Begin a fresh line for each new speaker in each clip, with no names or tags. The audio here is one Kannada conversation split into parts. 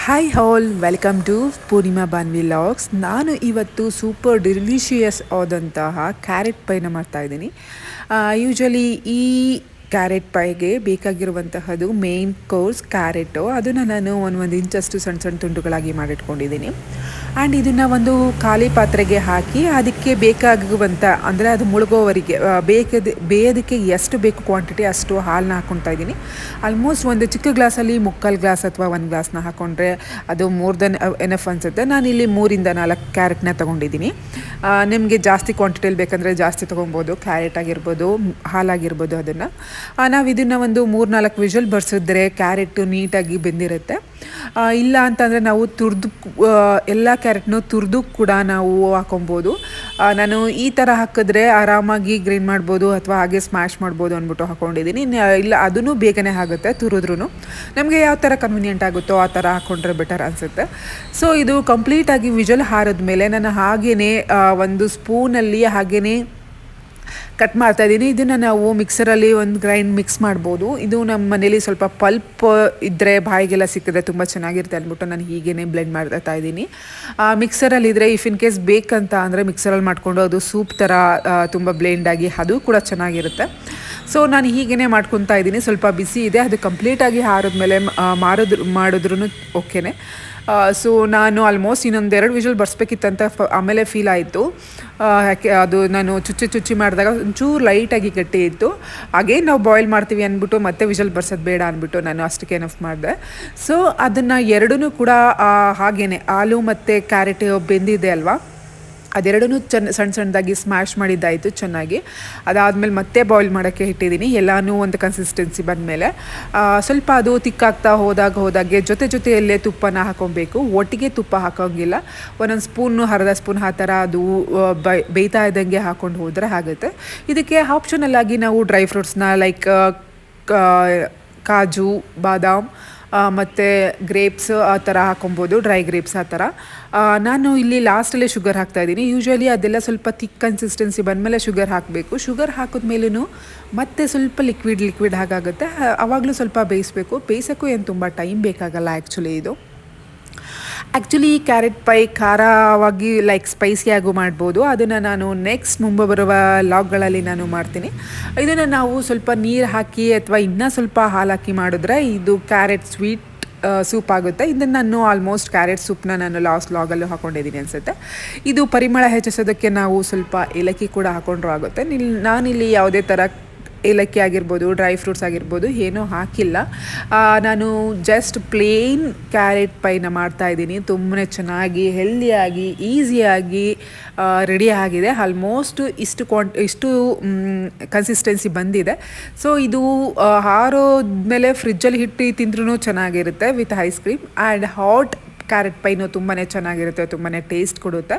Hi all welcome to Purnima ಬಾನ್ವಿ ಲಾಗ್ಸ್. ನಾನು ಇವತ್ತು ಸೂಪರ್ ಡಿಲಿಷಿಯಸ್ ಆದಂತಹ ಕ್ಯಾರೆಟ್ ಪೈನ ಮಾಡ್ತಾಯಿದ್ದೀನಿ. ಯೂಶ್ವಲಿ ಈ ಕ್ಯಾರೆಟ್ ಪೈಗೆ ಬೇಕಾಗಿರುವಂತಹದ್ದು ಮೇನ್ ಕೋರ್ಸ್ ಕ್ಯಾರೆಟು. ಅದನ್ನು ನಾನು ಒಂದು ಇಂಚಷ್ಟು ಸಣ್ಣ ಸಣ್ಣ ತುಂಡುಗಳಾಗಿ ಮಾಡಿಟ್ಕೊಂಡಿದ್ದೀನಿ. ಆ್ಯಂಡ್ ಇದನ್ನು ಒಂದು ಖಾಲಿ ಪಾತ್ರೆಗೆ ಹಾಕಿ ಅದಕ್ಕೆ ಬೇಕಾಗುವಂಥ ಅಂದರೆ ಅದು ಮುಳುಗೋವರೆಗೆ ಬೇಯೋದಕ್ಕೆ ಎಷ್ಟು ಬೇಕು ಕ್ವಾಂಟಿಟಿ ಅಷ್ಟು ಹಾಲನ್ನ ಹಾಕ್ಕೊಳ್ತಾ ಇದ್ದೀನಿ. ಆಲ್ಮೋಸ್ಟ್ ಒಂದು ಚಿಕ್ಕ ಗ್ಲಾಸಲ್ಲಿ ಮುಕ್ಕಾಲು ಗ್ಲಾಸ್ ಅಥವಾ ಒಂದು ಗ್ಲಾಸ್ನ ಹಾಕ್ಕೊಂಡ್ರೆ ಅದು ಮೋರ್ ದೆನ್ ಎನಫ್ ಅನಿಸುತ್ತೆ. ನಾನಿಲ್ಲಿ 3-4 ಕ್ಯಾರೆಟ್ನ ತೊಗೊಂಡಿದ್ದೀನಿ. ನಿಮಗೆ ಜಾಸ್ತಿ ಕ್ವಾಂಟಿಟಿಯಲ್ಲಿ ಬೇಕಂದರೆ ಜಾಸ್ತಿ ತೊಗೊಬೋದು. ಕ್ಯಾರೆಟ್ ಆಗಿರ್ಬೋದು, ಹಾಲಾಗಿರ್ಬೋದು. ನಾವು ಇದನ್ನು ಒಂದು 3-4 ವಿಷಲ್ ಬರ್ಸಿದ್ರೆ ಕ್ಯಾರೆಟು ನೀಟಾಗಿ ಬೆಂದಿರುತ್ತೆ. ಇಲ್ಲ ಅಂತಂದರೆ ನಾವು ಎಲ್ಲ ಕ್ಯಾರೆಟ್ನು ತುರಿದು ಕೂಡ ನಾವು ಹಾಕೊಬೋದು. ನಾನು ಈ ಥರ ಹಾಕಿದ್ರೆ ಆರಾಮಾಗಿ ಗ್ರೈಂಡ್ ಮಾಡ್ಬೋದು ಅಥವಾ ಹಾಗೆ ಸ್ಮ್ಯಾಶ್ ಮಾಡ್ಬೋದು ಅಂದ್ಬಿಟ್ಟು ಹಾಕ್ಕೊಂಡಿದ್ದೀನಿ. ಇಲ್ಲ ಅದೂ ಬೇಗನೆ ಆಗುತ್ತೆ ತುರಿದ್ರೂ. ನಮಗೆ ಯಾವ ಥರ ಕನ್ವೀನಿಯೆಂಟ್ ಆಗುತ್ತೋ ಆ ಥರ ಹಾಕ್ಕೊಂಡ್ರೆ ಬೆಟರ್ ಅನಿಸುತ್ತೆ. ಸೊ ಇದು ಕಂಪ್ಲೀಟಾಗಿ ವಿಷಲ್ ಹಾರಿದ ಮೇಲೆ ನಾನು ಹಾಗೇ ಒಂದು ಸ್ಪೂನಲ್ಲಿ ಹಾಗೇ ಕಟ್ ಮಾಡ್ತಾಯಿದ್ದೀನಿ. ಇದನ್ನು ನಾವು ಮಿಕ್ಸರಲ್ಲಿ ಒಂದು ಗ್ರೈಂಡ್ ಮಿಕ್ಸ್ ಮಾಡ್ಬೋದು. ಇದು ನಮ್ಮ ಮನೇಲಿ ಸ್ವಲ್ಪ ಪಲ್ಪ್ ಇದ್ದರೆ ಬಾಯಿಗೆಲ್ಲ ಸಿಕ್ಕಿದ್ರೆ ತುಂಬ ಚೆನ್ನಾಗಿರುತ್ತೆ ಅಂದ್ಬಿಟ್ಟು ನಾನು ಹೀಗೇ ಬ್ಲೆಂಡ್ ಮಾಡ್ತಾ ಇದ್ದೀನಿ. ಮಿಕ್ಸರಲ್ಲಿದ್ದರೆ ಇಫ್ ಇನ್ ಕೇಸ್ ಬೇಕಂತ ಅಂದರೆ ಮಿಕ್ಸರಲ್ಲಿ ಮಾಡಿಕೊಂಡು ಅದು ಸೂಪ್ ಥರ ತುಂಬ ಬ್ಲೆಂಡಾಗಿ ಅದು ಕೂಡ ಚೆನ್ನಾಗಿರುತ್ತೆ. ಸೊ ನಾನು ಹೀಗೇ ಮಾಡ್ಕೊತಾ ಇದ್ದೀನಿ. ಸ್ವಲ್ಪ ಬಿಸಿ ಇದೆ, ಅದು ಕಂಪ್ಲೀಟಾಗಿ ಆರಿದ್ಮೇಲೆ ಮಾಡಿದ್ರೂ ಓಕೆನೇ. ಸೊ ನಾನು ಆಲ್ಮೋಸ್ಟ್ ಇನ್ನೊಂದೆರಡು ವಿಷಲ್ ಬರ್ಸ್ಬೇಕಿತ್ತಂತ ಆಮೇಲೆ ಫೀಲ್ ಆಯಿತು. ಯಾಕೆ ಅದು ನಾನು ಚುಚ್ಚಿ ಮಾಡಿದಾಗ ಒಂಚೂರು ಲೈಟಾಗಿ ಗಟ್ಟಿ ಇತ್ತು. ಅಗೇನ್ ನಾವು ಬಾಯ್ಲ್ ಮಾಡ್ತೀವಿ ಅಂದ್ಬಿಟ್ಟು ಮತ್ತೆ ವಿಷಲ್ ಬರ್ಸೋದು ಬೇಡ ಅಂದ್ಬಿಟ್ಟು ನಾನು ಅಷ್ಟಕ್ಕೆ ಎನಫ್ ಮಾಡಿದೆ. ಸೊ ಅದನ್ನು ಎರಡೂ ಕೂಡ ಹಾಗೇ ಹಾಲು ಮತ್ತು ಕ್ಯಾರೆಟ್ ಬೆಂದಿದೆ ಅಲ್ವಾ, ಅದೆರಡೂ ಸಣ್ಣ ಸಣ್ಣದಾಗಿ ಸ್ಮ್ಯಾಶ್ ಮಾಡಿದ್ದಾಯಿತು ಚೆನ್ನಾಗಿ. ಅದಾದಮೇಲೆ ಮತ್ತೆ ಬಾಯ್ಲ್ ಮಾಡೋಕ್ಕೆ ಇಟ್ಟಿದ್ದೀನಿ. ಎಲ್ಲನೂ ಒಂದು ಕನ್ಸಿಸ್ಟೆನ್ಸಿ ಬಂದಮೇಲೆ ಸ್ವಲ್ಪ ಅದು ತಿಕ್ಕಾಗ್ತಾ ಹೋದಾಗೆ ಜೊತೆಯಲ್ಲೇ ತುಪ್ಪನ ಹಾಕೊಬೇಕು. ಒಟ್ಟಿಗೆ ತುಪ್ಪ ಹಾಕೋಂಗಿಲ್ಲ. ಒಂದೊಂದು ಸ್ಪೂನು ಅರ್ಧ ಸ್ಪೂನ್ ಆ ಥರ ಅದು ಬೇಯ್ತಾ ಇದ್ದಂಗೆ ಹಾಕ್ಕೊಂಡು ಹೋದರೆ ಆಗುತ್ತೆ. ಇದಕ್ಕೆ ಆಪ್ಷನಲ್ಲಾಗಿ ನಾವು ಡ್ರೈ ಫ್ರೂಟ್ಸ್ನ ಲೈಕ್ ಕಾಜು, ಬಾದಾಮ್ ಮತ್ತು ಗ್ರೇಪ್ಸ್ ಆ ಥರ ಹಾಕೊಬೋದು, ಡ್ರೈ ಗ್ರೇಪ್ಸ್ ಆ ಥರ. ನಾನು ಇಲ್ಲಿ ಲಾಸ್ಟಲ್ಲೇ ಶುಗರ್ ಹಾಕ್ತಾಯಿದ್ದೀನಿ. ಯೂಶ್ವಲಿ ಅದೆಲ್ಲ ಸ್ವಲ್ಪ ಥಿಕ್ ಕನ್ಸಿಸ್ಟೆನ್ಸಿ ಬಂದಮೇಲೆ ಶುಗರ್ ಹಾಕಬೇಕು. ಶುಗರ್ ಹಾಕಿದ್ಮೇಲೂ ಮತ್ತೆ ಸ್ವಲ್ಪ ಲಿಕ್ವಿಡ್ ಹಾಗಾಗುತ್ತೆ. ಆವಾಗಲೂ ಸ್ವಲ್ಪ ಬೇಯಿಸೋಕ್ಕೂ ಏನು ತುಂಬ ಟೈಮ್ ಬೇಕಾಗಲ್ಲ ಆ್ಯಕ್ಚುಲಿ ಕ್ಯಾರೆಟ್ ಪೈ ಖಾರವಾಗಿ ಲೈಕ್ ಸ್ಪೈಸಿಯಾಗೂ ಮಾಡ್ಬೋದು. ಅದನ್ನು ನಾನು ನೆಕ್ಸ್ಟ್ ಮುಂಬೈ ಬರುವ ಲಾಗ್ಗಳಲ್ಲಿ ನಾನು ಮಾಡ್ತೀನಿ. ಇದನ್ನು ನಾವು ಸ್ವಲ್ಪ ನೀರು ಹಾಕಿ ಅಥವಾ ಇನ್ನೂ ಸ್ವಲ್ಪ ಹಾಲು ಹಾಕಿ ಮಾಡಿದ್ರೆ ಇದು ಕ್ಯಾರೆಟ್ ಸ್ವೀಟ್ ಸೂಪ್ ಆಗುತ್ತೆ. ಇದನ್ನು ನಾನು ಆಲ್ಮೋಸ್ಟ್ ಕ್ಯಾರೆಟ್ ಸೂಪ್ನ ನಾನು ಲಾಸ್ಟ್ ಲಾಗಲ್ಲೂ ಹಾಕ್ಕೊಂಡಿದ್ದೀನಿ ಅನಿಸುತ್ತೆ. ಇದು ಪರಿಮಳ ಹೆಚ್ಚಿಸೋದಕ್ಕೆ ನಾವು ಸ್ವಲ್ಪ ಏಲಕ್ಕಿ ಕೂಡ ಹಾಕ್ಕೊಂಡ್ರೂ ಆಗುತ್ತೆ. ನಾನಿಲ್ಲಿ ಯಾವುದೇ ಥರ ಏಲಕ್ಕಿ ಆಗಿರ್ಬೋದು, ಡ್ರೈ ಫ್ರೂಟ್ಸ್ ಆಗಿರ್ಬೋದು ಏನೂ ಹಾಕಿಲ್ಲ. ನಾನು ಜಸ್ಟ್ ಪ್ಲೇನ್ ಕ್ಯಾರೆಟ್ ಪೈನ ಮಾಡ್ತಾಯಿದ್ದೀನಿ. ತುಂಬಾ ಚೆನ್ನಾಗಿ ಹೆಲ್ದಿಯಾಗಿ ಈಸಿಯಾಗಿ ರೆಡಿ ಆಗಿದೆ. ಆಲ್ಮೋಸ್ಟ್ ಇಷ್ಟು ಕನ್ಸಿಸ್ಟೆನ್ಸಿ ಬಂದಿದೆ. ಸೊ ಇದು ಆರೋದ್ಮೇಲೆ ಫ್ರಿಜ್ಜಲ್ಲಿ ಇಟ್ಟು ತಿಂದ್ರೂ ಚೆನ್ನಾಗಿರುತ್ತೆ with ice cream. And hot carrot pain ತುಂಬಾ ಚೆನ್ನಾಗಿರುತ್ತೆ, ತುಂಬಾ ಟೇಸ್ಟ್ ಕೊಡುತ್ತೆ.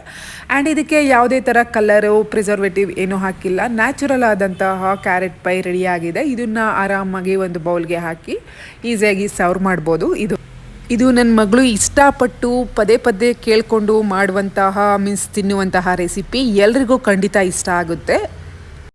ಆ್ಯಂಡ್ ಇದಕ್ಕೆ ಯಾವುದೇ ಥರ ಕಲರು ಪ್ರಿಸರ್ವೇಟಿವ್ ಏನೂ ಹಾಕಿಲ್ಲ. ನ್ಯಾಚುರಲ್ ಆದಂತಹ ಕ್ಯಾರೆಟ್ ಪೈ ರೆಡಿಯಾಗಿದೆ. ಇದನ್ನು ಆರಾಮಾಗಿ ಒಂದು ಬೌಲ್ಗೆ ಹಾಕಿ ಈಸಿಯಾಗಿ ಸರ್ವ್ ಮಾಡ್ಬೋದು. ಇದು ನನ್ನ ಮಗಳು ಇಷ್ಟಪಟ್ಟು ಪದೇ ಕೇಳಿಕೊಂಡು ಮಾಡುವಂತಹ ತಿನ್ನುವಂತಹ ರೆಸಿಪಿ. ಎಲ್ರಿಗೂ ಖಂಡಿತ ಇಷ್ಟ ಆಗುತ್ತೆ.